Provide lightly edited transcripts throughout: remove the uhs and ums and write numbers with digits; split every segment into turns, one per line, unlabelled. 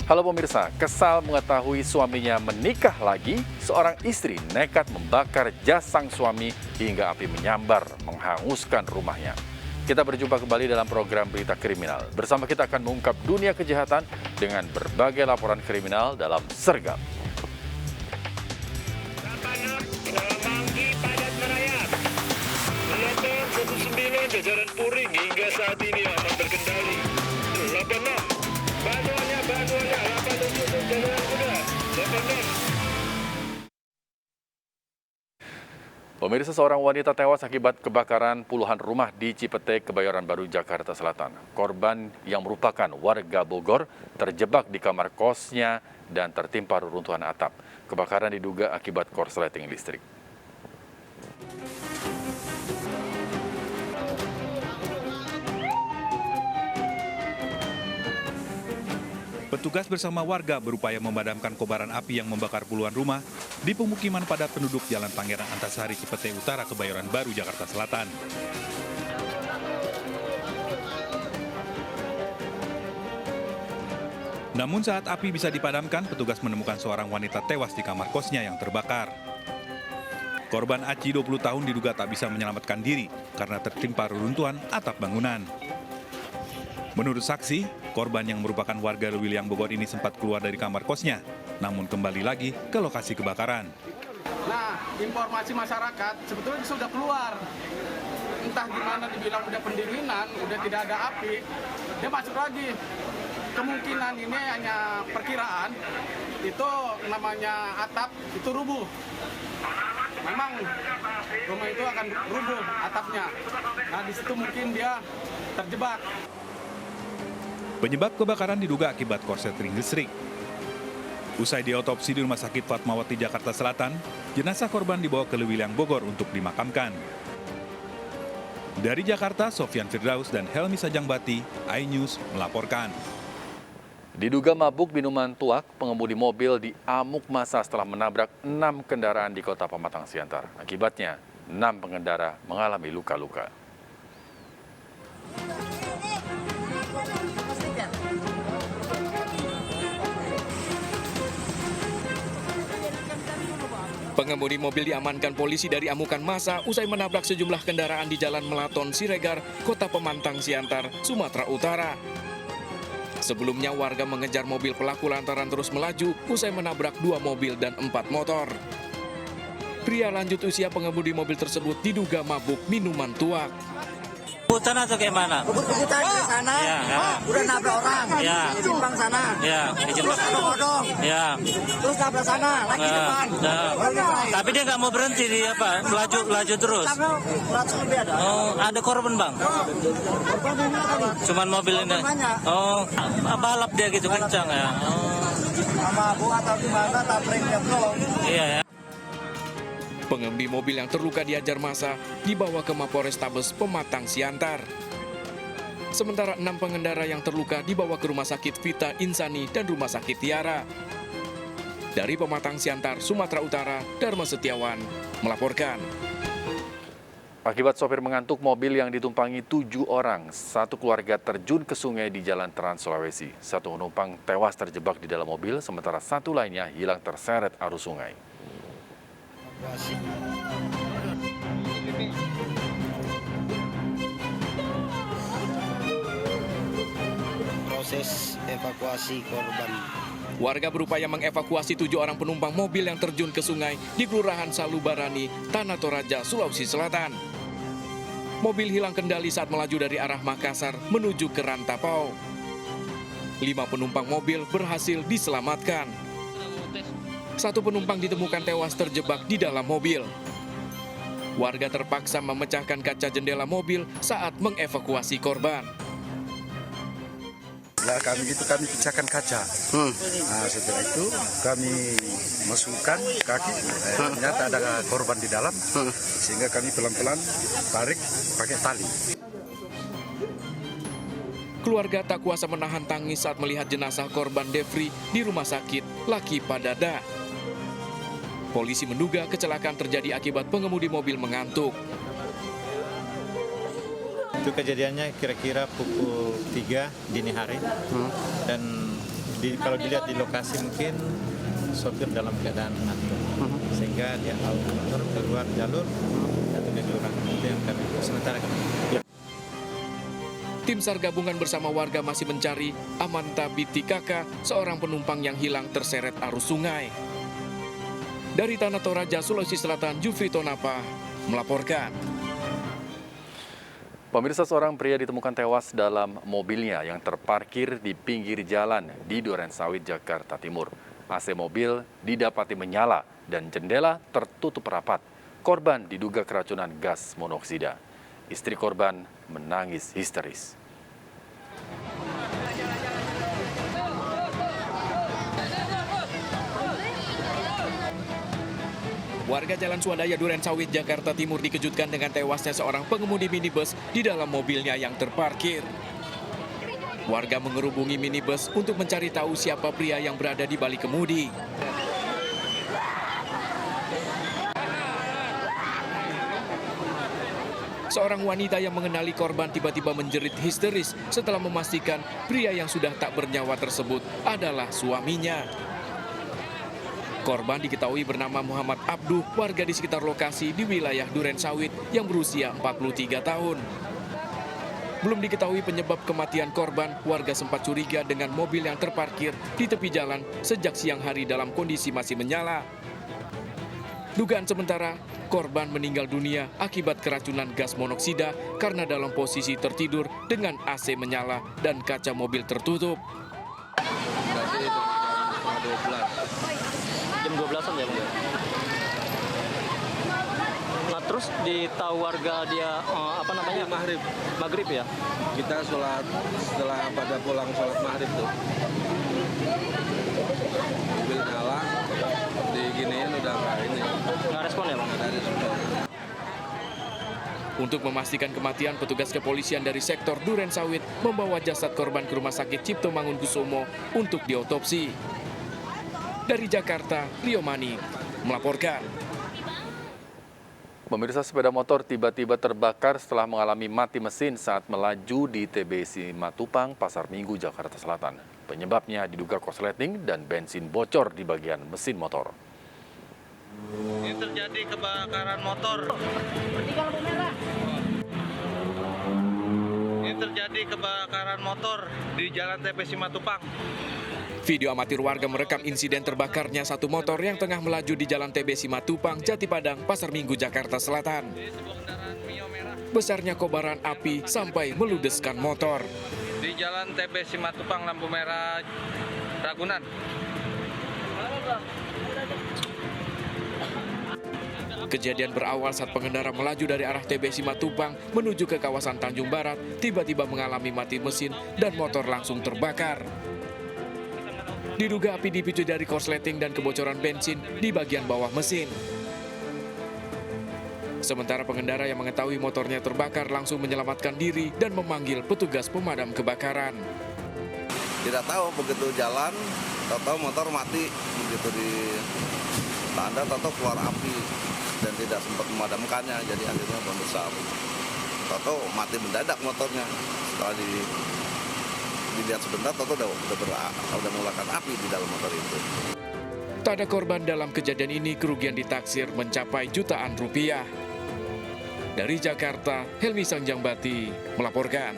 Halo pemirsa, kesal mengetahui suaminya menikah lagi, seorang istri nekat membakar jas sang suami hingga api menyambar menghanguskan rumahnya. Kita berjumpa kembali dalam program Berita Kriminal. Bersama kita akan mengungkap dunia kejahatan dengan berbagai laporan kriminal dalam Sergap.
Jajaran Puring hingga saat ini aman terkendali. 86 bantuannya 87 jajaran kuda 86.
Pemirsa, seorang wanita tewas akibat kebakaran puluhan rumah di Cipete, Kebayoran Baru, Jakarta Selatan. Korban yang merupakan warga Bogor terjebak di kamar kosnya dan tertimpa reruntuhan atap. Kebakaran diduga akibat korsleting listrik.
Petugas bersama warga berupaya memadamkan kobaran api yang membakar puluhan rumah di pemukiman padat penduduk Jalan Pangeran Antasari, Cipete Utara, Kebayoran Baru, Jakarta Selatan. Namun saat api bisa dipadamkan, petugas menemukan seorang wanita tewas di kamar kosnya yang terbakar. Korban Aci, 20 tahun, diduga tak bisa menyelamatkan diri karena tertimpa reruntuhan atap bangunan. Menurut saksi, korban yang merupakan warga Lewiliang Bogor ini sempat keluar dari kamar kosnya, namun kembali lagi ke lokasi kebakaran.
Nah, informasi masyarakat sebetulnya sudah keluar. Entah gimana dibilang udah pendinginan, udah tidak ada api, dia masuk lagi. Kemungkinan ini hanya perkiraan, itu namanya atap, itu rubuh. Memang rumah itu akan rubuh atapnya. Nah, di situ mungkin dia terjebak.
Penyebab kebakaran diduga akibat korsleting listrik. Usai diotopsi di Rumah Sakit Fatmawati, Jakarta Selatan, jenazah korban dibawa ke Lewiliang Bogor untuk dimakamkan. Dari Jakarta, Sofyan Firdaus dan Helmi Sajangbati, iNews melaporkan.
Diduga mabuk minuman tuak, pengemudi mobil diamuk massa setelah menabrak 6 kendaraan di Kota Pematang Siantar. Akibatnya, 6 pengendara mengalami luka-luka.
Pengemudi mobil diamankan polisi dari amukan massa usai menabrak sejumlah kendaraan di Jalan Melaton, Siregar, Kota Pematang Siantar, Sumatera Utara. Sebelumnya warga mengejar mobil pelaku lantaran terus melaju usai menabrak 2 mobil dan 4 motor. Pria lanjut usia pengemudi mobil tersebut diduga mabuk minuman tuak.
Kebutan atau kayak mana?
Kebutan ke sana,
Ya.
udah nabrak orang,
Ya.
di simpang sana,
Ya,
terus odong-odong,
Ya.
terus nabrak sana, lagi depan.
Tapi dia nggak mau berhenti di apa? Laju terus.
Nabrak 100 lebih ada.
Oh, ada korban bang?
Korban ini kali,
Cuman mobil ini.
banyak.
Oh, balap dia gitu kencang ya. Oh,
sama bu atau gimana, tabrak nyeblong.
iya ya.
Pengemudi mobil yang terluka diajar massa dibawa ke Mapolrestabes Pematang Siantar. Sementara 6 pengendara yang terluka dibawa ke Rumah Sakit Vita Insani dan Rumah Sakit Tiara. Dari Pematang Siantar, Sumatera Utara, Dharma Setiawan melaporkan.
Akibat sopir mengantuk, mobil yang ditumpangi 7 orang, satu keluarga terjun ke sungai di Jalan Trans Sulawesi. 1 penumpang tewas terjebak di dalam mobil, sementara 1 lainnya hilang terseret arus sungai.
Proses evakuasi korban.
Warga berupaya mengevakuasi 7 orang penumpang mobil yang terjun ke sungai di Kelurahan Salubarani, Tanah Toraja, Sulawesi Selatan. Mobil hilang kendali saat melaju dari arah Makassar menuju ke Rantapau. 5 penumpang mobil berhasil diselamatkan. 1 penumpang ditemukan tewas terjebak di dalam mobil. Warga terpaksa memecahkan kaca jendela mobil saat mengevakuasi korban.
Nah, kami pecahkan kaca. Nah, setelah itu kami masukkan kaki. Ternyata ada korban di dalam, sehingga kami pelan-pelan tarik pakai tali.
Keluarga tak kuasa menahan tangis saat melihat jenazah korban Devri di rumah sakit Laki Padada. Polisi menduga kecelakaan terjadi akibat pengemudi mobil mengantuk.
Itu kejadiannya kira-kira pukul 3 dini hari dan kalau dilihat di lokasi mungkin sopir dalam keadaan ngantuk, sehingga dia motor keluar jalur dan dia diorang itu yang kami sementara kami.
Tim SAR gabungan bersama warga masih mencari Amanta Binti Kaka, seorang penumpang yang hilang terseret arus sungai. Dari Tanah Toraja, Sulawesi Selatan, Jufri Tonapa melaporkan.
Pemirsa, seorang pria ditemukan tewas dalam mobilnya yang terparkir di pinggir jalan di Durensawit, Jakarta Timur. AC mobil didapati menyala dan jendela tertutup rapat. Korban diduga keracunan gas monoksida. Istri korban menangis histeris.
Warga Jalan Swadaya Durensawit, Jakarta Timur dikejutkan dengan tewasnya seorang pengemudi minibus di dalam mobilnya yang terparkir. Warga mengerubungi minibus untuk mencari tahu siapa pria yang berada di balik kemudi. Seorang wanita yang mengenali korban tiba-tiba menjerit histeris setelah memastikan pria yang sudah tak bernyawa tersebut adalah suaminya. Korban diketahui bernama Muhammad Abduh, warga di sekitar lokasi di wilayah Durensawit yang berusia 43 tahun. Belum diketahui penyebab kematian korban, warga sempat curiga dengan mobil yang terparkir di tepi jalan sejak siang hari dalam kondisi masih menyala. Dugaan sementara, korban meninggal dunia akibat keracunan gas monoksida karena dalam posisi tertidur dengan AC menyala dan kaca mobil tertutup.
Jam 12-an ya, Bang? Nah, terus ditahu warga dia maghrib ya?
Kita sholat setelah pada pulang sholat maghrib tuh. Mobil nyala, diginiin udah nggak
respon ya, Bang?
Nggak ada respon.
Untuk memastikan kematian, petugas kepolisian dari sektor Durensawit membawa jasad korban ke Rumah Sakit Cipto Mangunkusumo untuk diotopsi. Dari Jakarta, Rio Mani melaporkan.
Pemirsa, sepeda motor tiba-tiba terbakar setelah mengalami mati mesin saat melaju di TBC Matupang, Pasar Minggu, Jakarta Selatan. Penyebabnya diduga korsleting dan bensin bocor di bagian mesin motor.
Ini terjadi kebakaran motor. Ini terjadi kebakaran motor di Jalan TBC Matupang.
Video amatir warga merekam insiden terbakarnya satu motor yang tengah melaju di Jalan TBC Matupang, Jati Padang, Pasar Minggu, Jakarta Selatan. Besarnya kobaran api sampai meludeskan motor.
Di Jalan TBC Matupang, lampu merah Ragunan.
Kejadian berawal saat pengendara melaju dari arah TBC Matupang menuju ke kawasan Tanjung Barat, tiba-tiba mengalami mati mesin dan motor langsung terbakar. Diduga api dipicu dari korsleting dan kebocoran bensin di bagian bawah mesin. Sementara pengendara yang mengetahui motornya terbakar langsung menyelamatkan diri dan memanggil petugas pemadam kebakaran.
Tidak tahu begitu jalan, tahu motor mati begitu di tanda tahu keluar api dan tidak sempat memadamkannya, jadi akhirnya membesar. Tahu mati mendadak motornya setelah dilihat sebentar, udah mengeluarkan api di dalam motor itu.
Tak ada korban dalam kejadian ini, kerugian ditaksir mencapai jutaan rupiah. Dari Jakarta, Helmi Sanjangbati melaporkan.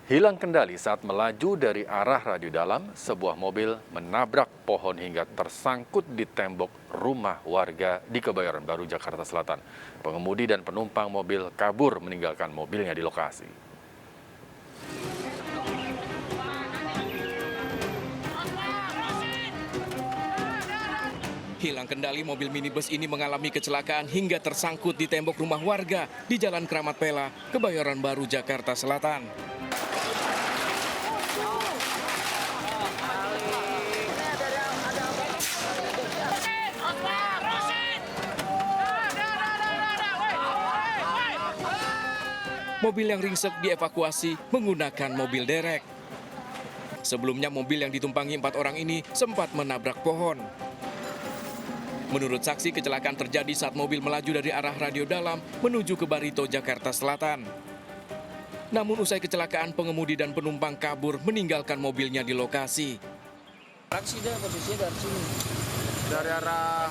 Hilang kendali saat melaju dari arah radio dalam, sebuah mobil menabrak pohon hingga tersangkut di tembok rumah warga di Kebayoran Baru, Jakarta Selatan. Pengemudi dan penumpang mobil kabur meninggalkan mobilnya di lokasi.
Hilang kendali, mobil minibus ini mengalami kecelakaan hingga tersangkut di tembok rumah warga di Jalan Kramat Pela, Kebayoran Baru, Jakarta Selatan. Mobil yang ringsek dievakuasi menggunakan mobil derek. Sebelumnya mobil yang ditumpangi 4 orang ini sempat menabrak pohon. Menurut saksi, kecelakaan terjadi saat mobil melaju dari arah radio dalam menuju ke Barito, Jakarta Selatan. Namun usai kecelakaan, pengemudi dan penumpang kabur meninggalkan mobilnya di lokasi.
Aksi dia posisinya dari sini.
Dari arah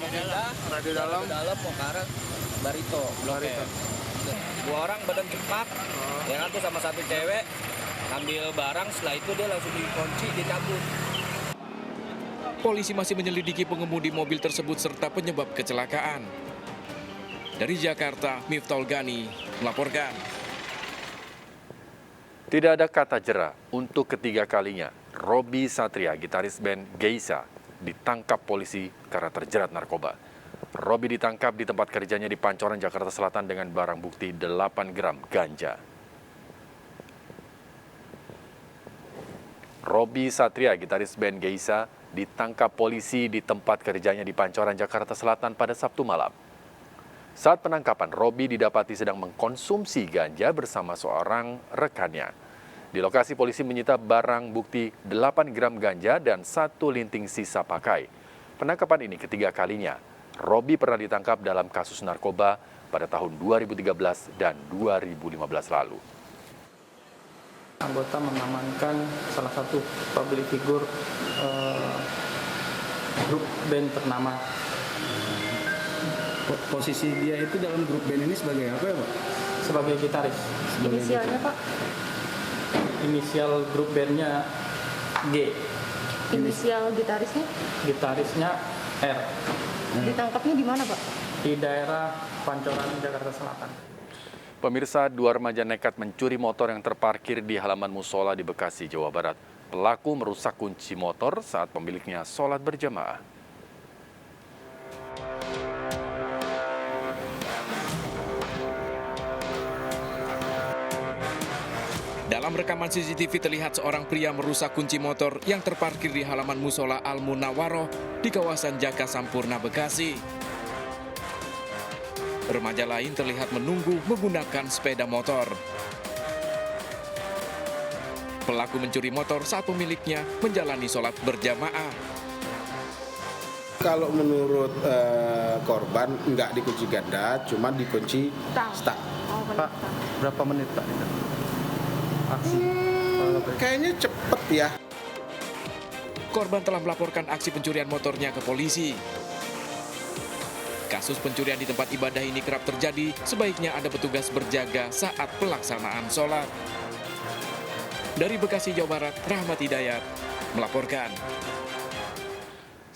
radio dalam
mau ke arah Barito. Dua orang badan cepat, yang satu sama satu cewek, ambil barang, setelah itu dia langsung dikunci, dia cabut.
Polisi masih menyelidiki pengemudi mobil tersebut serta penyebab kecelakaan. Dari Jakarta, Miftahul Gani melaporkan.
Tidak ada kata jera untuk ketiga kalinya. Robby Satria, gitaris band Geisha, ditangkap polisi karena terjerat narkoba. Robby ditangkap di tempat kerjanya di Pancoran, Jakarta Selatan dengan barang bukti 8 gram ganja. Robby Satria, gitaris band Geisha, ditangkap polisi di tempat kerjanya di Pancoran, Jakarta Selatan pada Sabtu malam. Saat penangkapan, Robby didapati sedang mengkonsumsi ganja bersama seorang rekannya. Di lokasi polisi menyita barang bukti 8 gram ganja dan 1 linting sisa pakai. Penangkapan ini ketiga kalinya. Robby pernah ditangkap dalam kasus narkoba pada tahun 2013 dan 2015 lalu.
anggota mengamankan salah satu public figure grup band ternama.
Posisi dia itu dalam grup band ini sebagai apa ya, Pak?
Sebagai gitaris.
Inisialnya, Pak?
Inisial grup bandnya G.
Inisial gitarisnya?
Gitarisnya R.
Ditangkapnya di mana, Pak?
Di daerah Pancoran, Jakarta Selatan.
Pemirsa, dua remaja nekat mencuri motor yang terparkir di halaman musola di Bekasi, Jawa Barat. Pelaku merusak kunci motor saat pemiliknya sholat berjamaah.
Dalam rekaman CCTV terlihat seorang pria merusak kunci motor yang terparkir di halaman musola Al-Munawwaroh di kawasan Jaka Sampurna, Bekasi. Remaja lain terlihat menunggu menggunakan sepeda motor. Pelaku mencuri motor saat pemiliknya menjalani sholat berjamaah.
Kalau menurut korban nggak dikunci ganda, cuma dikunci stang.
Pak, berapa menit Pak? Aksi.
Kayaknya cepet ya.
Korban telah melaporkan aksi pencurian motornya ke polisi. Kasus pencurian di tempat ibadah ini kerap terjadi, sebaiknya ada petugas berjaga saat pelaksanaan sholat. Dari Bekasi, Jawa Barat, Rahmat Hidayat melaporkan.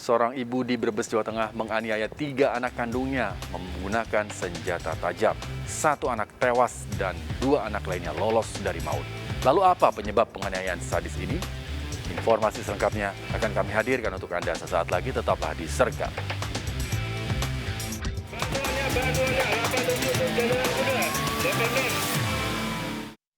Seorang ibu di Brebes, Jawa Tengah menganiaya 3 anak kandungnya menggunakan senjata tajam. 1 anak tewas dan 2 anak lainnya lolos dari maut. Lalu apa penyebab penganiayaan sadis ini? Informasi selengkapnya akan kami hadirkan untuk Anda sesaat lagi, tetaplah di Sergap.
Bantuannya, 87 Jalan Kuda, 86.